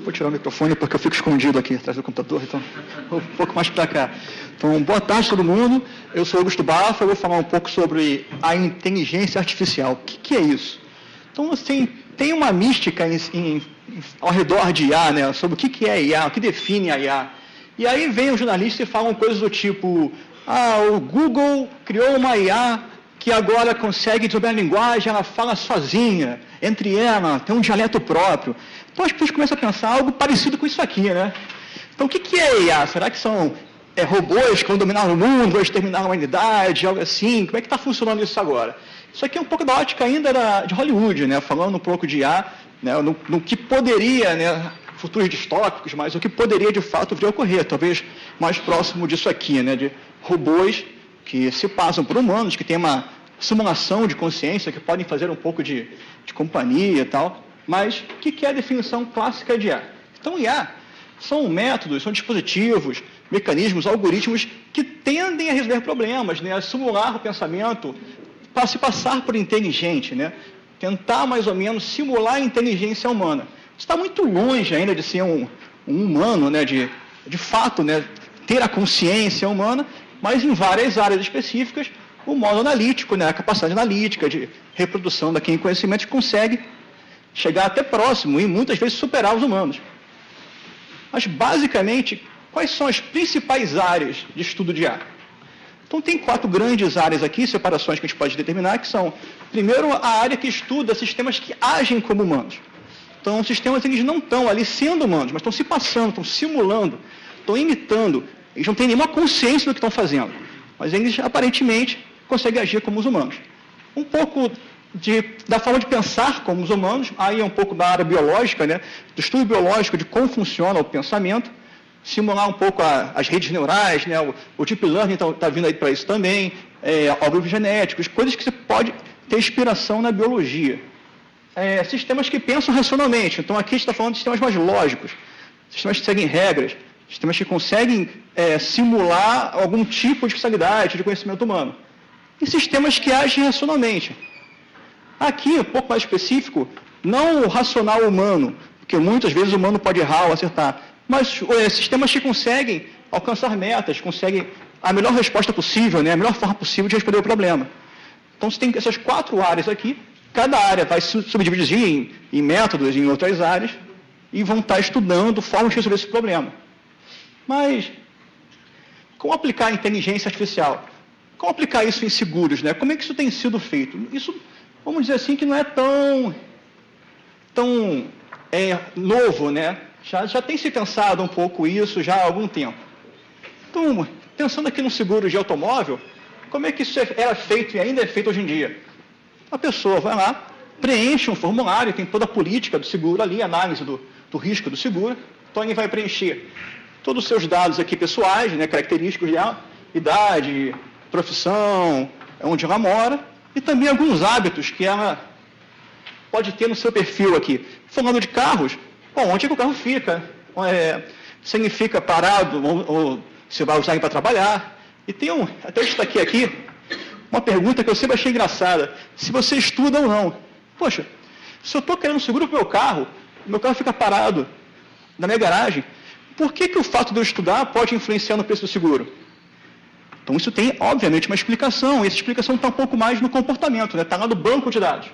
Vou tirar o microfone porque eu fico escondido aqui atrás do computador, então vou um pouco mais para cá. Então, boa tarde a todo mundo. Eu sou Augusto Bafa, eu vou falar um pouco sobre a inteligência artificial. O que é isso? Então, assim, tem uma mística ao redor de IA, né, sobre o que é IA, o que define a IA. E aí vem um jornalista e falam coisas do tipo, o Google criou uma IA que agora consegue desenvolver a linguagem, ela fala sozinha, entre ela, tem um dialeto próprio. Então as pessoas começam a pensar algo parecido com isso aqui, né? Então o que é IA? Será que são robôs que vão dominar o mundo, vão exterminar a humanidade, algo assim? Como é que está funcionando isso agora? Isso aqui é um pouco da ótica ainda de Hollywood, né? Falando um pouco de IA, né? no que poderia, né? Futuros distópicos, mas o que poderia de fato vir a ocorrer, talvez mais próximo disso aqui, né? De robôs que se passam por humanos, que têm uma simulação de consciência, que podem fazer um pouco de companhia e tal. Mas o que é a definição clássica de IA? Então, IA são métodos, são dispositivos, mecanismos, algoritmos que tendem a resolver problemas, né? A simular o pensamento, para se passar por inteligente, né? Tentar mais ou menos simular a inteligência humana. Isso está muito longe ainda de ser um humano, né? De fato, né? Ter a consciência humana, mas em várias áreas específicas, o modo analítico, né? A capacidade analítica de reprodução daquele conhecimento consegue chegar até próximo e muitas vezes superar os humanos. Mas, basicamente, quais são as principais áreas de estudo de IA? Então, tem 4 grandes áreas aqui, separações que a gente pode determinar, que são, primeiro, a área que estuda sistemas que agem como humanos. Então, sistemas eles não estão ali sendo humanos, mas estão se passando, estão simulando, estão imitando. Eles não têm nenhuma consciência do que estão fazendo, mas eles, aparentemente, conseguem agir como os humanos. Um pouco da forma de pensar como os humanos, aí é um pouco da área biológica, né? Do estudo biológico de como funciona o pensamento, simular um pouco as redes neurais, né? O deep learning está vindo aí para isso também, algoritmos genéticos, coisas que você pode ter inspiração na biologia. Sistemas que pensam racionalmente, então aqui a gente está falando de sistemas mais lógicos, sistemas que seguem regras, sistemas que conseguem simular algum tipo de capacidade de conhecimento humano. E sistemas que agem racionalmente. Aqui, um pouco mais específico, não o racional humano, porque muitas vezes o humano pode errar ou acertar, mas sistemas que conseguem alcançar metas, conseguem a melhor resposta possível, né, a melhor forma possível de responder o problema. Então, você tem essas 4 áreas aqui, cada área vai se subdividir em métodos, em outras áreas, e vão estar estudando formas de resolver esse problema. Mas, como aplicar a inteligência artificial? Como aplicar isso em seguros, né? Como é que isso tem sido feito? Isso, vamos dizer assim, que não é tão novo, né? Já tem se pensado um pouco isso já há algum tempo. Então, pensando aqui no seguro de automóvel, como é que isso era feito e ainda é feito hoje em dia? A pessoa vai lá, preenche um formulário, tem toda a política do seguro ali, análise do risco do seguro, então ele vai preencher todos os seus dados aqui pessoais, né, característicos dela, idade, profissão, onde ela mora, e também alguns hábitos que ela pode ter no seu perfil aqui. Falando de carros, onde é que o carro fica? Se ele fica parado ou se vai usar ele para trabalhar. E tem até eu destaquei aqui, uma pergunta que eu sempre achei engraçada. Se você estuda ou não. Poxa, se eu estou querendo um seguro para o meu carro fica parado na minha garagem, por que o fato de eu estudar pode influenciar no preço do seguro? Então, isso tem, obviamente, uma explicação, e essa explicação está um pouco mais no comportamento, né? Está lá no banco de dados.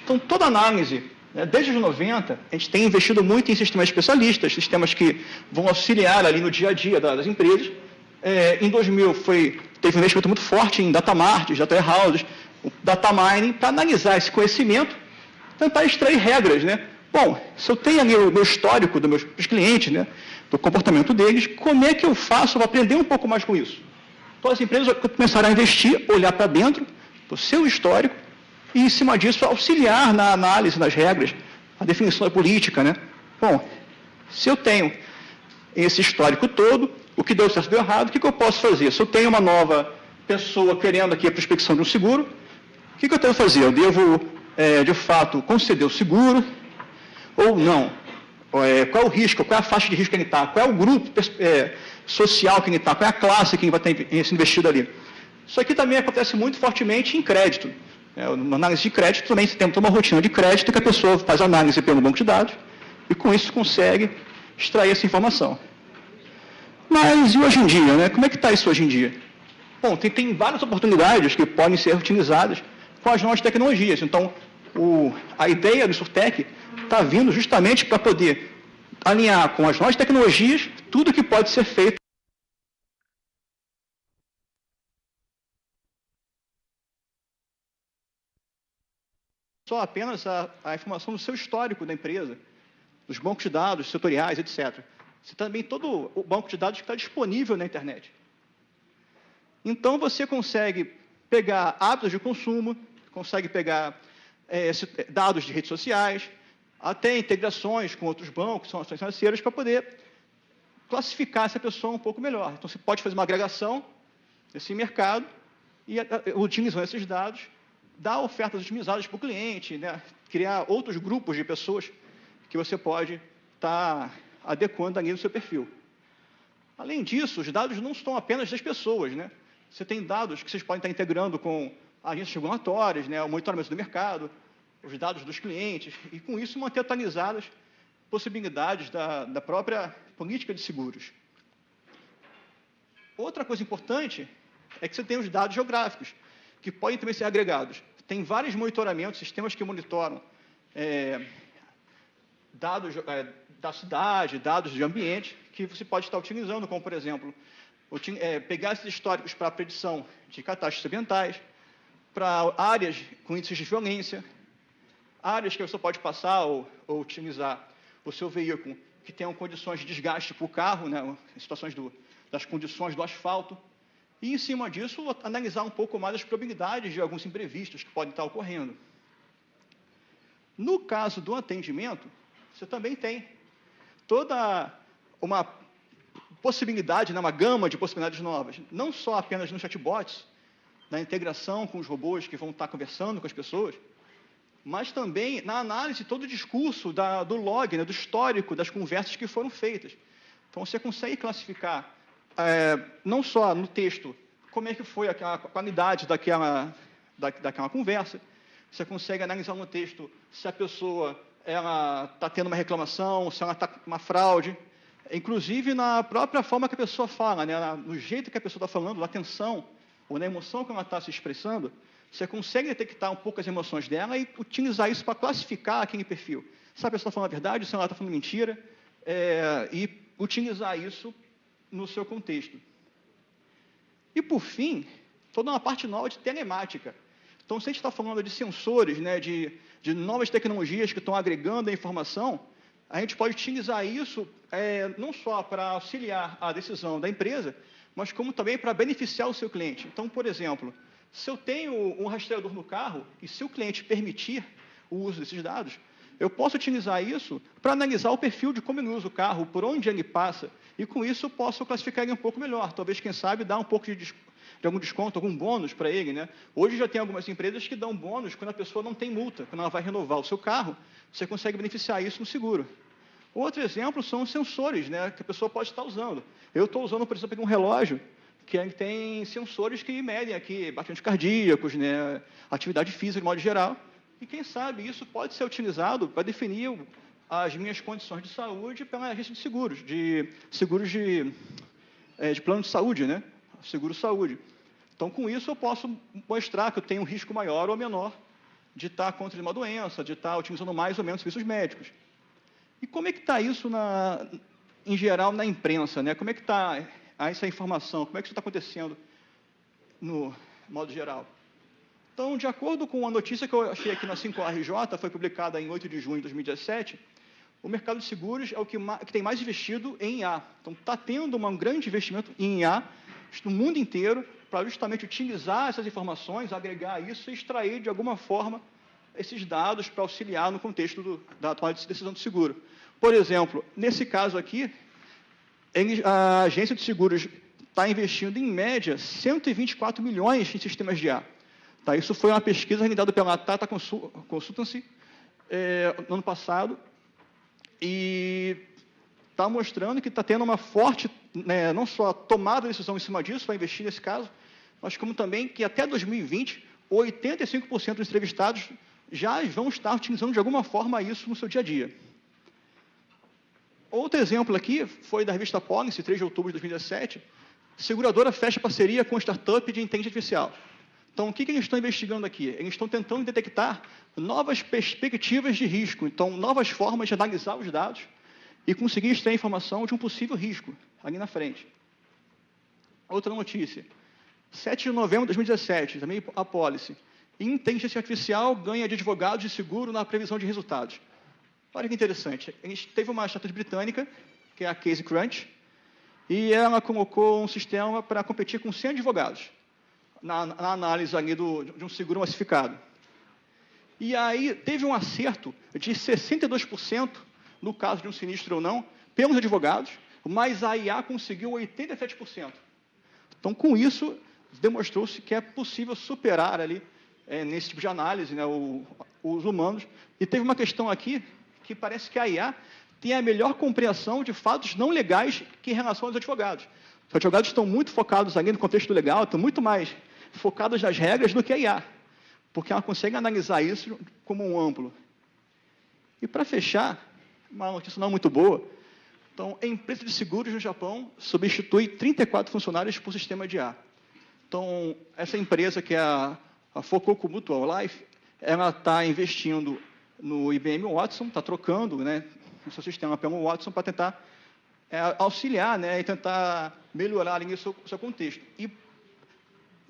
Então, toda análise, né, desde os 90, a gente tem investido muito em sistemas especialistas, sistemas que vão auxiliar ali no dia a dia das empresas. Em 2000, teve um investimento muito forte em data marts, data warehouses, data mining, para analisar esse conhecimento, tentar extrair regras, né? Bom, se eu tenho ali o meu histórico dos meus clientes, né, do comportamento deles, como é que eu faço para aprender um pouco mais com isso? Então, as empresas começaram a investir, olhar para dentro do seu histórico e, em cima disso, auxiliar na análise das regras, a definição da política, né? Bom, se eu tenho esse histórico todo, o que deu certo e deu errado, o que eu posso fazer? Se eu tenho uma nova pessoa querendo aqui a prospecção de um seguro, o que eu tenho que fazer? Eu devo, de fato, conceder o seguro ou não? Qual é o risco? Qual é a faixa de risco que ele está? Qual é o grupo social que ele está? Qual é a classe que ele vai ter se investido ali? Isso aqui também acontece muito fortemente em crédito. Uma análise de crédito também tem uma rotina de crédito que a pessoa faz análise pelo banco de dados E com isso consegue extrair essa informação. Mas e hoje em dia, né? Como é que está isso hoje em dia? Bom, tem várias oportunidades que podem ser utilizadas com as novas tecnologias. Então, a ideia do Insurtech está vindo justamente para poder alinhar com as novas tecnologias tudo que pode ser feito só apenas a informação do seu histórico da empresa, dos bancos de dados, setoriais, etc. Você também todo o banco de dados que está disponível na internet. Então, você consegue pegar hábitos de consumo, consegue pegar dados de redes sociais, até integrações com outros bancos, são ações financeiras, para poder classificar essa pessoa um pouco melhor. Então, você pode fazer uma agregação desse mercado e, utilizando esses dados, dar ofertas otimizadas para o cliente, né? Criar outros grupos de pessoas que você pode estar adequando ali no seu perfil. Além disso, os dados não estão apenas das pessoas, né? Você tem dados que vocês podem estar integrando com agências regulatórias, né? O monitoramento do mercado, os dados dos clientes, e com isso manter atualizadas possibilidades da própria política de seguros. Outra coisa importante é que você tem os dados geográficos, que podem também ser agregados. Tem vários monitoramentos, sistemas que monitoram dados da cidade, dados de ambiente, que você pode estar utilizando, como, por exemplo, pegar esses históricos para a predição de catástrofes ambientais, para áreas com índices de violência, áreas que você pode passar ou utilizar o seu veículo que tenham condições de desgaste para o carro, né, situações das condições do asfalto, e, em cima disso, analisar um pouco mais as probabilidades de alguns imprevistos que podem estar ocorrendo. No caso do atendimento, você também tem toda uma possibilidade, né, uma gama de possibilidades novas, não só apenas nos chatbots, na integração com os robôs que vão estar conversando com as pessoas, mas também na análise de todo o discurso do log, né, do histórico das conversas que foram feitas. Então, você consegue classificar, não só no texto, como é que foi a qualidade daquela conversa, você consegue analisar no texto se a pessoa está tendo uma reclamação, se ela está com uma fraude, inclusive na própria forma que a pessoa fala, né, no jeito que a pessoa está falando, na atenção, ou na emoção que ela está se expressando, você consegue detectar um pouco as emoções dela e utilizar isso para classificar aquele perfil. Se a pessoa está falando a verdade, se ela está falando mentira, e utilizar isso no seu contexto. E, por fim, toda uma parte nova de telemática. Então, se a gente está falando de sensores, né, de novas tecnologias que estão agregando a informação, a gente pode utilizar isso não só para auxiliar a decisão da empresa, mas como também para beneficiar o seu cliente. Então, por exemplo, se eu tenho um rastreador no carro e se o cliente permitir o uso desses dados, eu posso utilizar isso para analisar o perfil de como ele usa o carro, por onde ele passa, e com isso eu posso classificar ele um pouco melhor. Talvez, quem sabe, dar um pouco de algum desconto, algum bônus para ele, né? Hoje já tem algumas empresas que dão bônus quando a pessoa não tem multa, quando ela vai renovar o seu carro, você consegue beneficiar isso no seguro. Outro exemplo são os sensores, né, que a pessoa pode estar usando. Eu estou usando, por exemplo, um relógio que tem sensores que medem aqui batimentos cardíacos, né, atividade física de modo geral, e quem sabe isso pode ser utilizado para definir as minhas condições de saúde pela agência de seguros, de plano de saúde, né, seguro-saúde. Então, com isso, eu posso mostrar que eu tenho um risco maior ou menor de estar contra uma doença, de estar utilizando mais ou menos serviços médicos. E como é que está isso, em geral, na imprensa, né? Como é que está essa informação? Como é que isso está acontecendo no modo geral? Então, de acordo com a notícia que eu achei aqui na 5RJ, foi publicada em 8 de junho de 2017, o mercado de seguros é o que tem mais investido em IA. Então, está tendo um grande investimento em IA no mundo inteiro para justamente utilizar essas informações, agregar isso e extrair, de alguma forma, esses dados para auxiliar no contexto da tomada de decisão do seguro. Por exemplo, nesse caso aqui, a agência de seguros está investindo, em média, 124 milhões em sistemas de IA. Tá, isso foi uma pesquisa realizada pela Tata Consultancy no ano passado, e está mostrando que está tendo uma forte, né, não só tomada de decisão em cima disso, para investir nesse caso, mas como também que até 2020, 85% dos entrevistados já vão estar utilizando de alguma forma isso no seu dia a dia. Outro exemplo aqui foi da revista Policy, 3 de outubro de 2017. Seguradora fecha parceria com startup de inteligência artificial. Então, o que eles estão investigando aqui? Eles estão tentando detectar novas perspectivas de risco, então, novas formas de analisar os dados e conseguir extrair informação de um possível risco ali na frente. Outra notícia. 7 de novembro de 2017, também a Policy. Inteligência artificial ganha de advogados de seguro na previsão de resultados. Olha que interessante. A gente teve uma startup britânica, que é a Case Crunch, e ela colocou um sistema para competir com 100 advogados na análise ali de um seguro massificado. E aí teve um acerto de 62% no caso de um sinistro ou não, pelos advogados, mas a IA conseguiu 87%. Então, com isso, demonstrou-se que é possível superar ali, nesse tipo de análise, né, os humanos. E teve uma questão aqui, que parece que a IA tem a melhor compreensão de fatos não legais que em relação aos advogados. Os advogados estão muito focados ali no contexto legal, estão muito mais focados nas regras do que a IA, porque ela consegue analisar isso como um amplo. E para fechar, uma notícia não muito boa, então, a empresa de seguros no Japão substitui 34 funcionários por sistema de IA. Então, essa empresa, que é a Fukoku Mutual Life, ela está investindo no IBM Watson, está trocando, né, o seu sistema pelo Watson para tentar auxiliar, né, e tentar melhorar ali o seu contexto. E,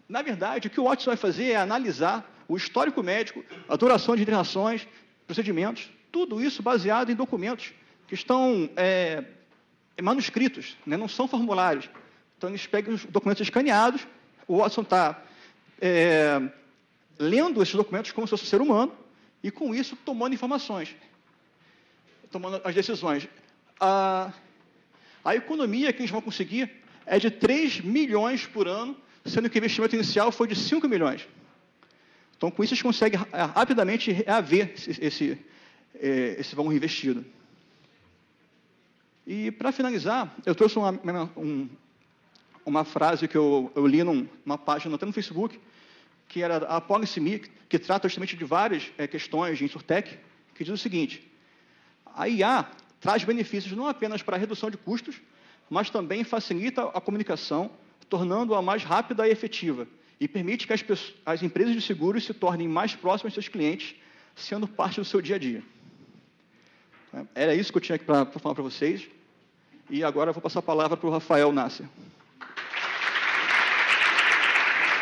na verdade, o que o Watson vai fazer é analisar o histórico médico, a duração de internações, procedimentos, tudo isso baseado em documentos que estão manuscritos, né, não são formulários. Então, eles pegam os documentos escaneados, o Watson está lendo esses documentos como se fosse um ser humano, e, com isso, tomando informações, tomando as decisões. A economia que eles vão conseguir é de 3 milhões por ano, sendo que o investimento inicial foi de 5 milhões. Então, com isso, eles conseguem rapidamente reaver esse valor investido. E, para finalizar, eu trouxe uma frase que eu li numa página até no Facebook, que era a Policy Me, que trata justamente de várias questões de Insurtech, que diz o seguinte: a IA traz benefícios não apenas para a redução de custos, mas também facilita a comunicação, tornando-a mais rápida e efetiva, e permite que as empresas de seguros se tornem mais próximas de seus clientes, sendo parte do seu dia a dia. Era isso que eu tinha aqui para falar para vocês. E agora eu vou passar a palavra para o Rafael Nasser.